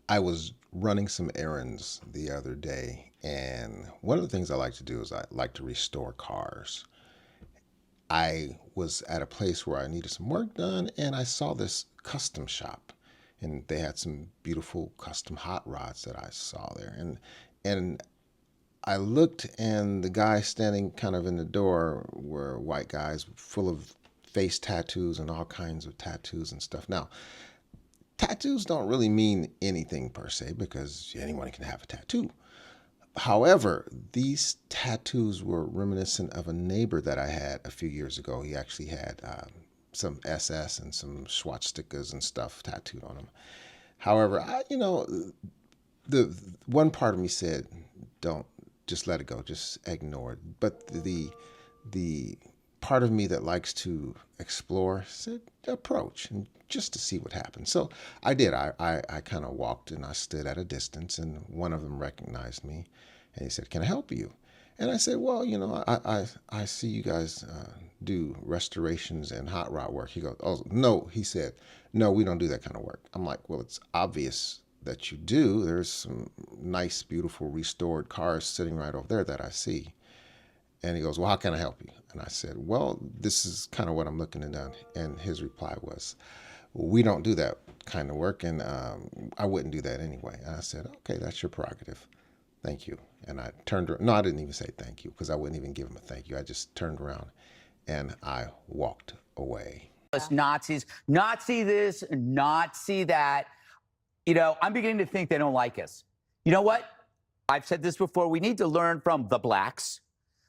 I was running some errands the other day, and one of the things I like to do is I like to restore cars. I was at a place where I needed some work done, and I saw this custom shop, and they had some beautiful custom hot rods that I saw there, and I looked, and the guys standing kind of in the door were white guys full of face tattoos and all kinds of tattoos and stuff. Now, tattoos don't really mean anything per se because anyone can have a tattoo. However, these tattoos were reminiscent of a neighbor that I had a few years ago. He actually had some SS and some swastikas and stuff tattooed on him. However, the one part of me said, "Don't just let it go, just ignore it." But the part of me that likes to explore said, "Approach and just to see what happens." So I did. I kind of walked and I stood at a distance, and one of them recognized me, and he said, "Can I help you?" And I said, "Well, I see you guys do restorations and hot rod work." He goes, "Oh no," he said, "No, we don't do that kind of work." I'm like, "Well, it's obvious that you do. There's some nice, beautiful, restored cars sitting right over there that I see." And he goes, "Well, how can I help you?" And I said, "Well, this is kind of what I'm looking to do." And his reply was, "We don't do that kind of work, and I wouldn't do that anyway." And I said, "Okay, that's your prerogative. Thank you." And I turned around. No, I didn't even say thank you because I wouldn't even give him a thank you. I just turned around and I walked away. Nazis, Nazi this, Nazi that. I'm beginning to think they don't like us. You know what? I've said this before. We need to learn from the blacks.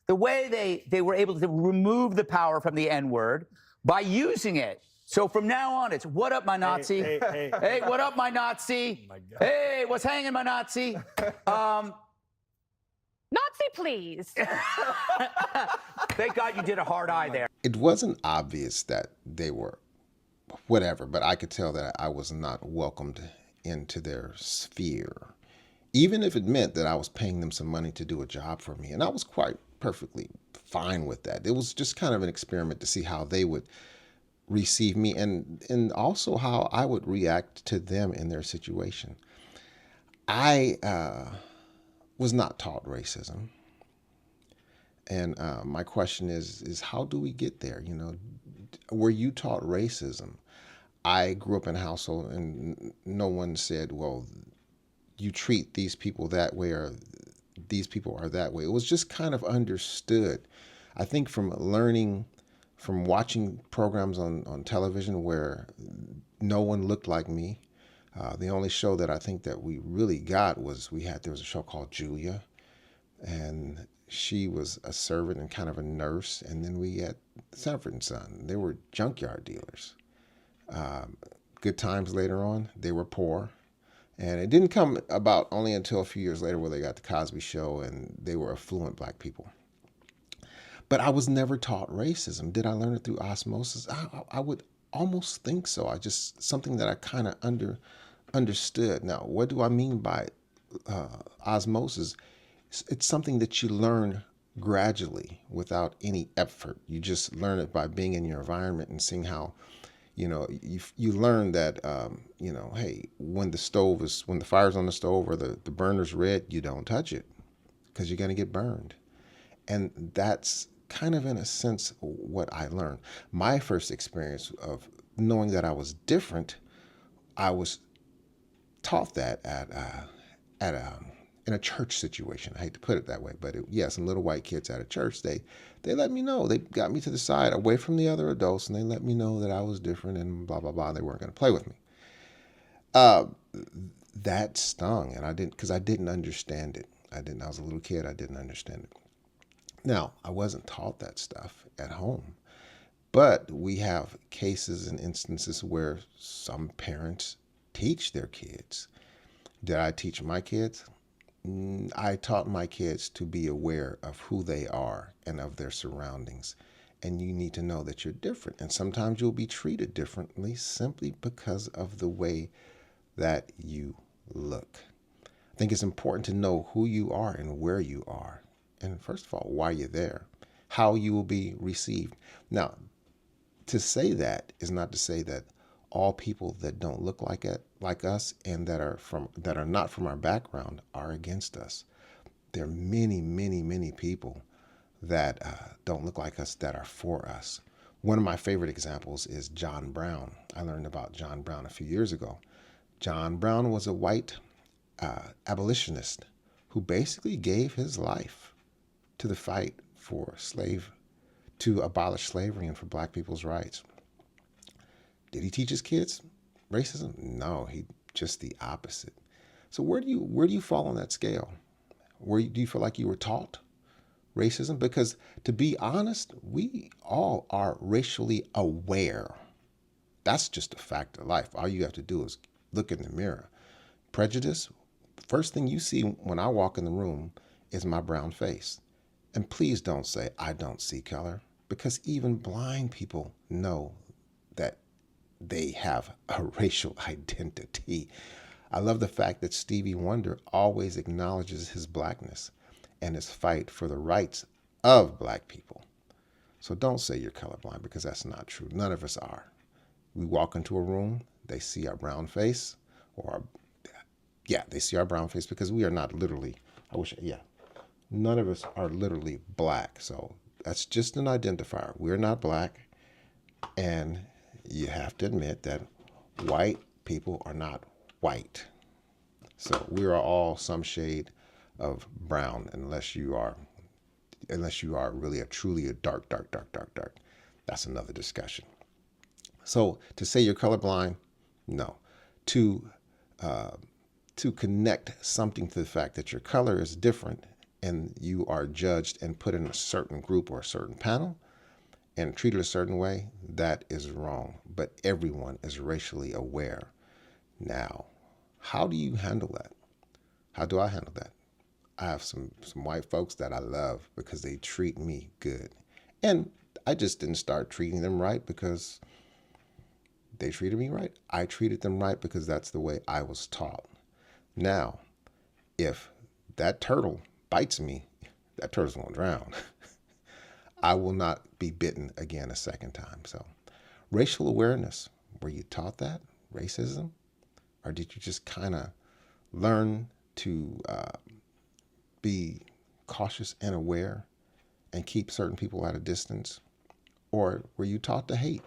The way they were able to remove the power from the N word by using it. So from now on, it's what up, my Nazi? Hey, what up, my Nazi? Oh my God. Hey, what's hanging, my Nazi? Nazi, please. Thank God you did a hard eye there. It wasn't obvious that they were whatever, but I could tell that I was not welcomed into their sphere, even if it meant that I was paying them some money to do a job for me. And I was quite perfectly fine with that. It was just kind of an experiment to see how they would receive me and also how I would react to them in their situation. I was not taught racism. And my question is how do we get there? Were you taught racism? I grew up in a household and no one said, well, you treat these people that way or these people are that way. It was just kind of understood. I think from learning, from watching programs on television where no one looked like me. The only show that I think that we really got was there was a show called Julia, and she was a servant and kind of a nurse. And then we had Sanford and Son. They were junkyard dealers. Good Times later on, they were poor. And it didn't come about only until a few years later where they got the Cosby Show and they were affluent black people. But I was never taught racism. Did I learn it through osmosis? I would almost think so. Something that I kind of understood. Now, what do I mean by osmosis? It's something that you learn gradually without any effort. You just learn it by being in your environment and seeing how, you learn that, hey, when the fire's on the stove or the burner's red, you don't touch it because you're going to get burned. And that's kind of in a sense what I learned. My first experience of knowing that I was different, I was taught that in a church situation. I hate to put it that way, but some little white kids at a church, they let me know. They got me to the side away from the other adults, and they let me know that I was different and blah, blah, blah. They weren't going to play with me. That stung, and because I didn't understand it. I was a little kid. I didn't understand it. Now, I wasn't taught that stuff at home, but we have cases and instances where some parents teach their kids. Did I teach my kids? I taught my kids to be aware of who they are and of their surroundings. And you need to know that you're different. And sometimes you'll be treated differently simply because of the way that you look. I think it's important to know who you are and where you are. And first of all, why you're there, how you will be received. Now, to say that is not to say that all people that don't look like us and that are not from our background are against us. There are many, many, many people that don't look like us that are for us. One of my favorite examples is John Brown. I learned about John Brown a few years ago. John Brown was a white abolitionist who basically gave his life to the fight to abolish slavery and for black people's rights. Did he teach his kids racism? No, he just the opposite. So where do you fall on that scale? Do you feel like you were taught racism? Because to be honest, we all are racially aware. That's just a fact of life. All you have to do is look in the mirror. Prejudice, first thing you see when I walk in the room is my brown face. And please don't say I don't see color, because even blind people know that they have a racial identity. I love the fact that Stevie Wonder always acknowledges his blackness and his fight for the rights of black people. So don't say you're colorblind, because that's not true. None of us are. We walk into a room, they see our brown face, they see our brown face, because we are not literally, none of us are literally black. So that's just an identifier. We're not black. And you have to admit that white people are not white. So we are all some shade of brown, unless you are really truly a dark, dark, dark, dark, dark. That's another discussion. So to say you're colorblind, no. To to connect something to the fact that your color is different and you are judged and put in a certain group or a certain panel and treated a certain way, that is wrong. But everyone is racially aware. Now, how do you handle that? How do I handle that? I have some white folks that I love because they treat me good. And I just didn't start treating them right because they treated me right. I treated them right because that's the way I was taught. Now, if that turtle bites me, that turtle's going to drown. I will not be bitten again a second time. So, racial awareness, were you taught that? Racism? Or did you just kind of learn to be cautious and aware and keep certain people at a distance? Or were you taught to hate?